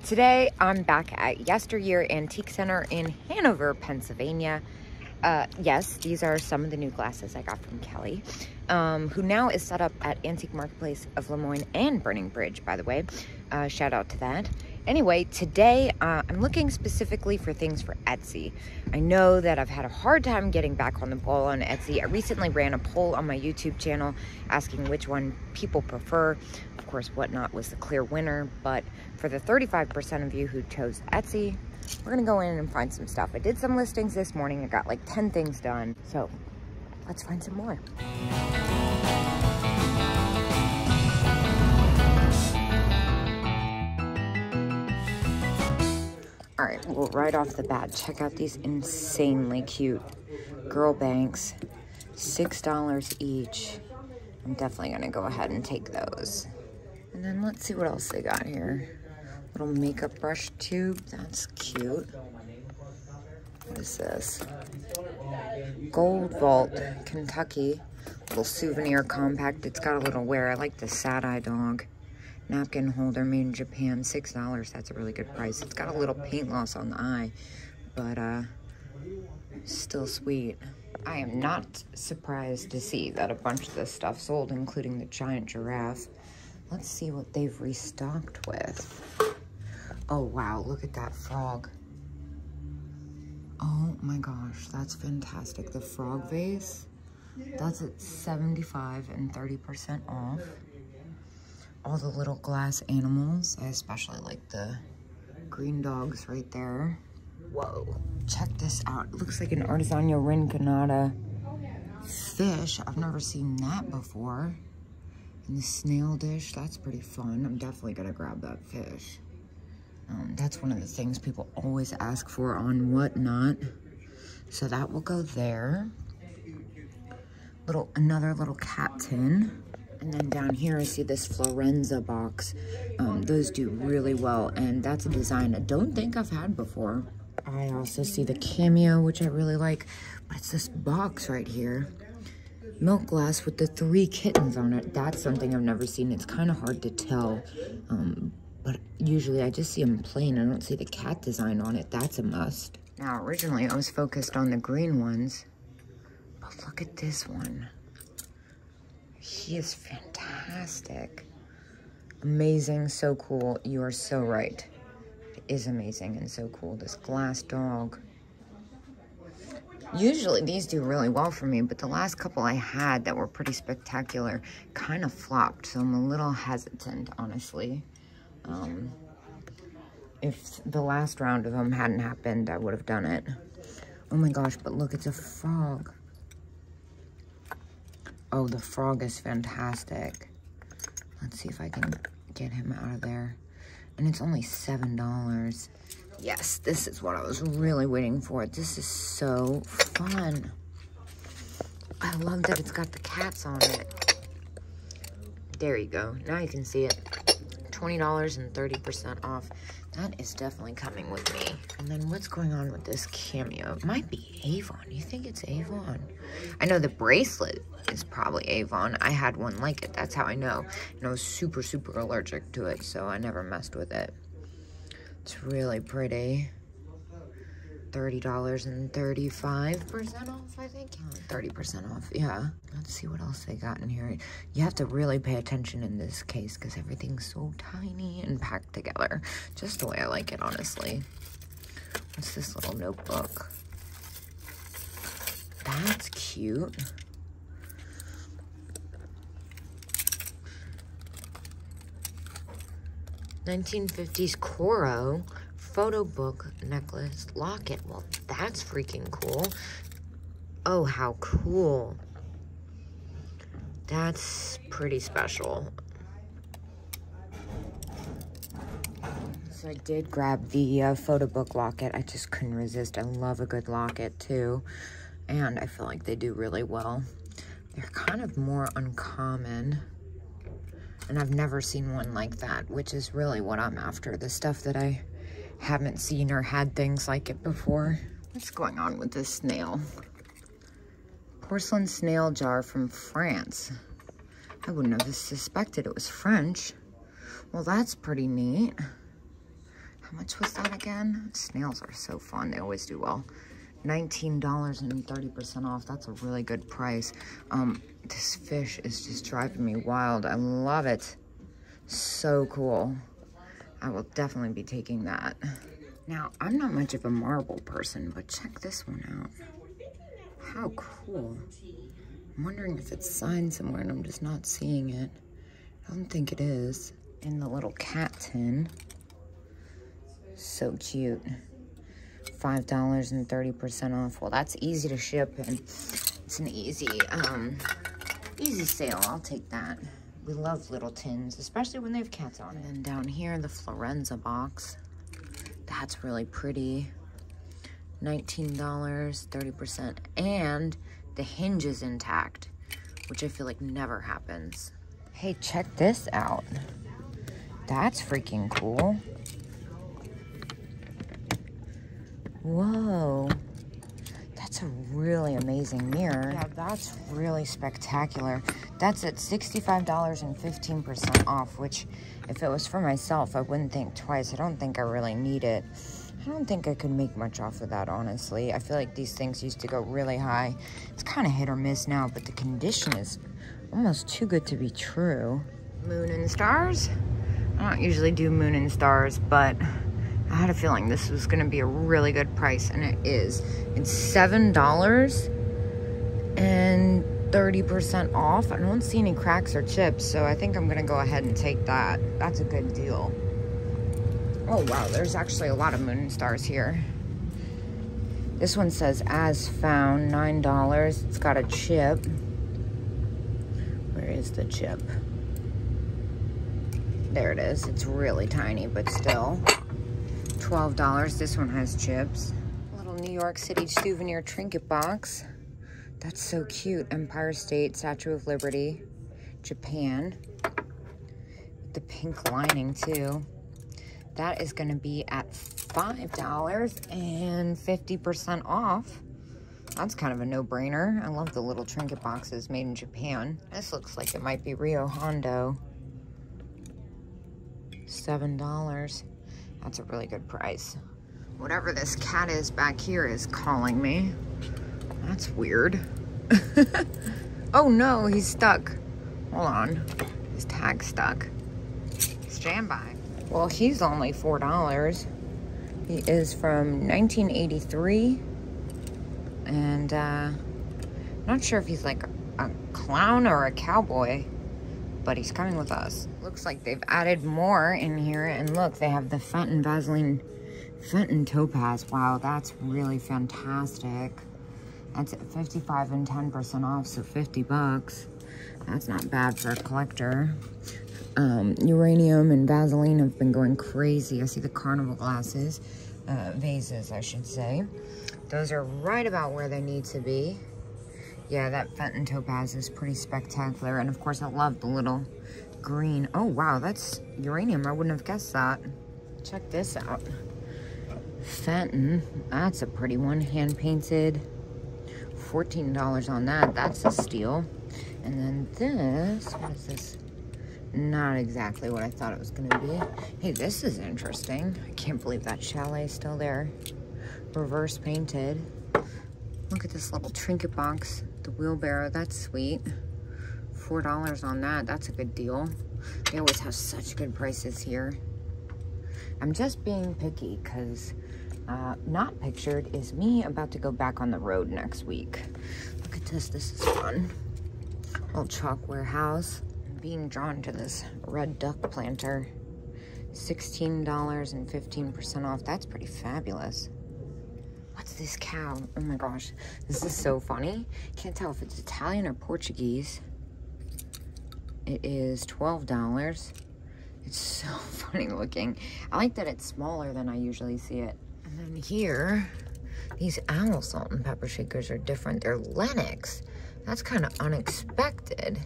Today I'm back at Yesteryear Antique Center in Hanover, Pennsylvania. Yes, these are some of the new glasses I got from Kelly, who now is set up at Antique Marketplace of Lemoyne and Burning Bridge, by the way. Shout out to that. Anyway, today I'm looking specifically for things for Etsy. I know that I've had a hard time getting back on the ball on Etsy. I recently ran a poll on my YouTube channel asking which one people prefer. Of course, Whatnot was the clear winner, but for the 35% of you who chose Etsy, we're gonna go in and find some stuff. I did some listings this morning. I got like 10 things done. So let's find some more. All right, well, right off the bat, check out these insanely cute girl banks. $6 each. I'm definitely gonna go ahead and take those. And then let's see what else they got here. Little makeup brush tube, that's cute. What is this? Gold Vault, Kentucky. Little souvenir compact. It's got a little wear. I like the sad-eye dog. Napkin holder made in Japan, $6. That's a really good price. It's got a little paint loss on the eye, but still sweet. I am not surprised to see that a bunch of this stuff sold, including the giant giraffe. Let's see what they've restocked with. Oh, wow, look at that frog. Oh my gosh, that's fantastic. The frog vase, that's at 75 and 30% off. All the little glass animals. I especially like the green dogs right there. Whoa, check this out. It looks like an Artisanio Rinconada fish. I've never seen that before. And the snail dish, that's pretty fun. I'm definitely gonna grab that fish. That's one of the things people always ask for on Whatnot. So that will go there. Another little cat tin. And then down here, I see this Florenza box. Those do really well, and that's a design I don't think I've had before. I also see the Cameo, which I really like, but it's this box right here. Milk glass with the 3 kittens on it. That's something I've never seen. It's kind of hard to tell, but usually I just see them plain. I don't see the cat design on it. That's a must. Now, originally I was focused on the green ones, but look at this one. He is fantastic. Amazing, so cool. You are so right. It is amazing and so cool. This glass dog. Usually these do really well for me, but the last couple I had that were pretty spectacular kind of flopped, so I'm a little hesitant, honestly. If the last round of them hadn't happened, I would have done it. Oh my gosh, but look, it's a frog. Oh, the frog is fantastic. Let's see if I can get him out of there. And it's only $7. Yes, this is what I was really waiting for. This is so fun. I love that it's got the cats on it. There you go. Now you can see it. $20 and 30% off. That is definitely coming with me. And then what's going on with this Cameo? It might be Avon. You think it's Avon? I know the bracelet is probably Avon. I had one like it. That's how I know. And I was super, super allergic to it, so I never messed with it. It's really pretty. $30 and 35% off, I think. 30% off, yeah. Let's see what else they got in here. You have to really pay attention in this case because everything's so tiny and packed together. Just the way I like it, honestly. What's this little notebook? That's cute. $1950s Coro photo book necklace locket. Well, that's freaking cool. Oh, how cool. That's pretty special. So I did grab the photo book locket. I just couldn't resist. I love a good locket too. And I feel like they do really well. They're kind of more uncommon. And I've never seen one like that, which is really what I'm after. The stuff that I haven't seen or had things like it before. What's going on with this snail? Porcelain snail jar from France. I wouldn't have suspected it was French. Well, that's pretty neat. How much was that again? Snails are so fun. They always do well. $19 and 30% off. That's a really good price. This fish is just driving me wild. I love it. So cool. I will definitely be taking that. Now, I'm not much of a marble person, but check this one out. How cool. I'm wondering if it's signed somewhere and I'm just not seeing it. I don't think it is. In the little cat tin. So cute. $5 and 30% off. Well, that's easy to ship and it's an easy sale. I'll take that. We love little tins, especially when they have cats on it. And then down here, the Florenza box. That's really pretty. $19, 30%, and the hinge is intact, which I feel like never happens. Hey, check this out. That's freaking cool. Whoa. That's a really amazing mirror. Yeah, that's really spectacular. That's at $65 and 15% off, which if it was for myself, I wouldn't think twice. I don't think I really need it. I don't think I could make much off of that, honestly. I feel like these things used to go really high. It's kind of hit or miss now, but the condition is almost too good to be true. Moon and stars. I don't usually do moon and stars, but I had a feeling this was going to be a really good price, and it is. It's $7 and 30% off. I don't see any cracks or chips, so I think I'm going to go ahead and take that. That's a good deal. Oh, wow, there's actually a lot of moon and stars here. This one says, as found, $9. It's got a chip. Where is the chip? There it is. It's really tiny, but still. $12. This one has chips. A little New York City souvenir trinket box. That's so cute. Empire State, Statue of Liberty, Japan. The pink lining, too. That is going to be at $5 and 50% off. That's kind of a no-brainer. I love the little trinket boxes made in Japan. This looks like it might be Rio Hondo. $7. That's a really good price. Whatever this cat is back here is calling me. That's weird. Oh no, he's stuck. Hold on. His tag's stuck. Stand by. Well, he's only $4. He is from 1983. And not sure if he's like a clown or a cowboy, but he's coming with us. Looks like they've added more in here. And look, they have the Fenton Vaseline Fenton Topaz. Wow, that's really fantastic. That's at 55 and 10% off, so $50. That's not bad for a collector. Uranium and Vaseline have been going crazy. I see the carnival glasses, vases, I should say. Those are right about where they need to be. Yeah, that Fenton Topaz is pretty spectacular. And of course, I love the little green. Oh, wow, that's uranium. I wouldn't have guessed that. Check this out. Fenton, that's a pretty one, hand painted. $14 on that. That's a steal. And then this, what is this? Not exactly what I thought it was going to be. Hey, this is interesting. I can't believe that chalet is still there. Reverse painted. Look at this little trinket box. The wheelbarrow, that's sweet. $4 on that. That's a good deal. They always have such good prices here. I'm just being picky because not pictured is me about to go back on the road next week. Look at this. This is fun. Old chalk warehouse. Being drawn to this red duck planter. $16 and 15% off. That's pretty fabulous. What's this cow? Oh my gosh. This is so funny. Can't tell if it's Italian or Portuguese. It is $12. It's so funny looking. I like that it's smaller than I usually see it. And then here, these owl salt and pepper shakers are different. They're Lennox. That's kind of unexpected.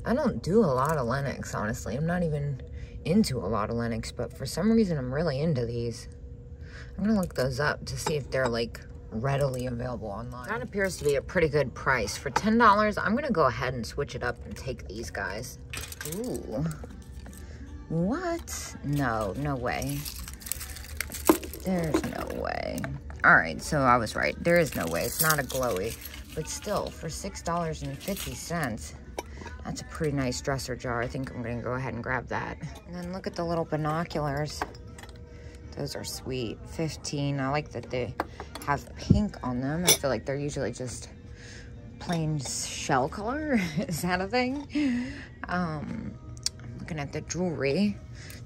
I don't do a lot of Lennox, honestly. I'm not even into a lot of Lennox, but for some reason, I'm really into these. I'm gonna look those up to see if they're like readily available online. That appears to be a pretty good price. For $10, I'm gonna go ahead and switch it up and take these guys. Ooh. What? No, no way. There's no way. All right, so I was right. There is no way. It's not a glowy. But still, for $6.50, that's a pretty nice dresser jar. I think I'm going to go ahead and grab that. And then look at the little binoculars. Those are sweet. 15. I like that they have pink on them. I feel like they're usually just plain shell color. Is that a thing? I'm looking at the jewelry.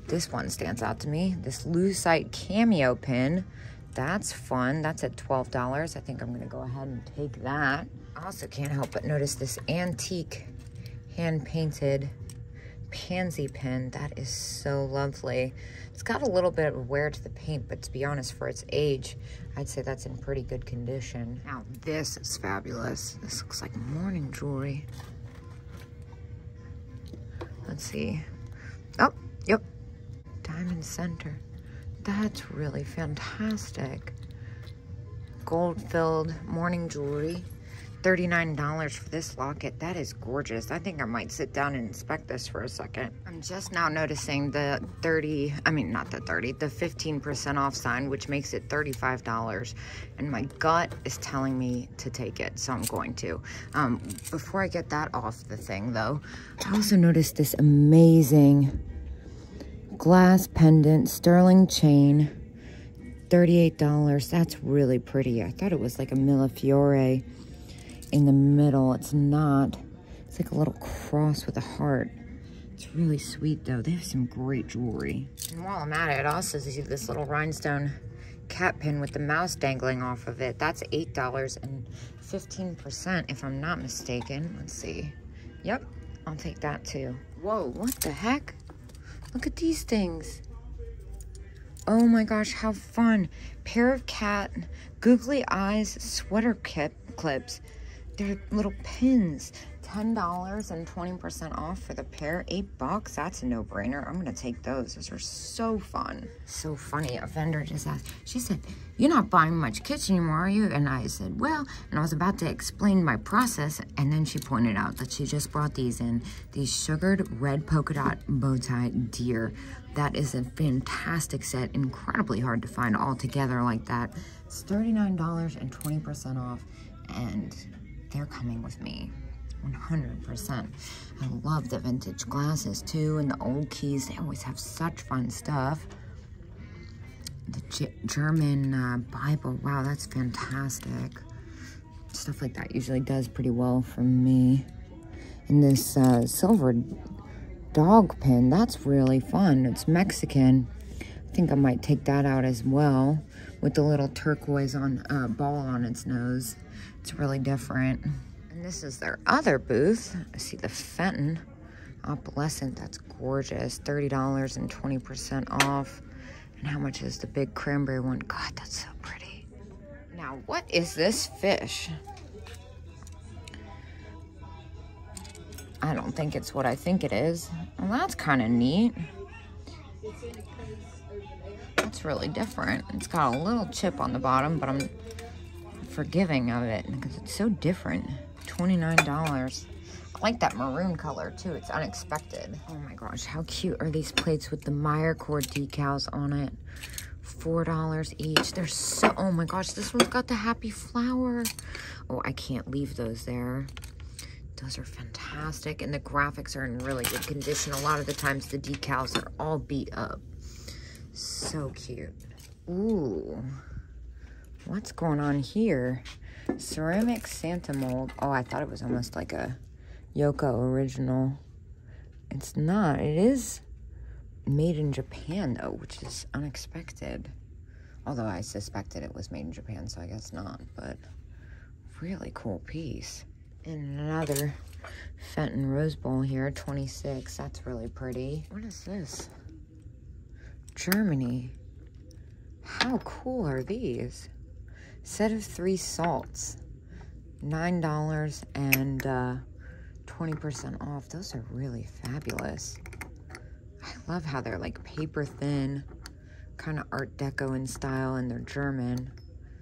This one stands out to me. This lucite cameo pin. That's fun. That's at $12. I think I'm going to go ahead and take that. I also can't help but notice this antique hand-painted pansy pin. That is so lovely. It's got a little bit of wear to the paint, but to be honest, for its age, I'd say that's in pretty good condition. Now, this is fabulous. This looks like morning jewelry. Let's see. Oh, yep. Diamond center. That's really fantastic. Gold-filled morning jewelry. $39 for this locket. That is gorgeous. I think I might sit down and inspect this for a second. I'm just now noticing the 15% off sign, which makes it $35. And my gut is telling me to take it, so I'm going to. Before I get that off the thing, though, I also noticed this amazing glass pendant, sterling chain, $38. That's really pretty. I thought it was like a millefiore in the middle. It's not. It's like a little cross with a heart. It's really sweet, though. They have some great jewelry. And while I'm at it, I also see this little rhinestone cat pin with the mouse dangling off of it. That's $8 and 15%, if I'm not mistaken. Let's see. Yep, I'll take that, too. Whoa, what the heck? Look at these things. Oh my gosh, how fun. Pair of cat googly eyes sweater clips. They're little pins. $10 and 20% off for the pair. $8. That's a no-brainer. I'm gonna take those. Those are so fun. So funny. A vendor just asked, she said, "You're not buying much kitchen anymore, are you?" And I said, "Well," and I was about to explain my process, and then she pointed out that she just brought these in. These sugared red polka dot bow tie deer. That is a fantastic set. Incredibly hard to find all together like that. It's $39 and 20% off, and they're coming with me. 100%. I love the vintage glasses too, and the old keys. They always have such fun stuff. The German Bible. Wow, that's fantastic. Stuff like that usually does pretty well for me. And this silver dog pin, that's really fun. It's Mexican. I think I might take that out as well, with the little turquoise ball on its nose. It's really different. And this is their other booth. I see the Fenton opalescent. That's gorgeous. $30 and 20% off. And how much is the big cranberry one? God, that's so pretty. Now, what is this fish? I don't think it's what I think it is. Well, that's kind of neat. That's really different. It's got a little chip on the bottom, but I'm forgiving of it because it's so different. $29. I like that maroon color too. It's unexpected. Oh my gosh, how cute are these plates with the Meyer cord decals on it? $4 each. They're so, oh my gosh, this one's got the happy flower. Oh, I can't leave those there. Those are fantastic, and the graphics are in really good condition. A lot of the times the decals are all beat up. So cute. Ooh, what's going on here? Ceramic Santa mold. Oh, I thought it was almost like a Yoko original. It's not. It is made in Japan, though, which is unexpected. Although I suspected it was made in Japan, so I guess not. But really cool piece. And another Fenton Rose Bowl here, 26. That's really pretty. What is this? Germany. How cool are these? Set of 3 salts. $9 and 20% off. Those are really fabulous. I love how they're like paper thin, kind of Art Deco in style, and they're German.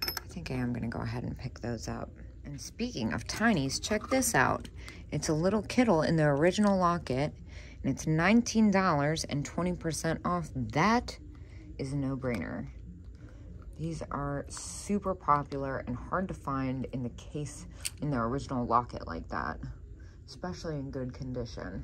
I think I am going to go ahead and pick those up. And speaking of tinies, check this out. It's a little kittle in the original locket, and it's $19 and 20% off. That is a no-brainer. These are super popular and hard to find in the case, in the original locket like that, especially in good condition.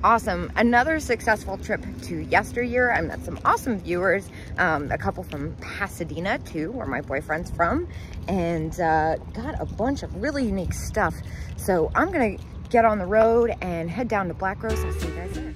Awesome. Another successful trip to yesteryear. I met some awesome viewers, a couple from Pasadena too, where my boyfriend's from, and got a bunch of really unique stuff. So I'm gonna get on the road and head down to Black Rose. I'll see you guys there.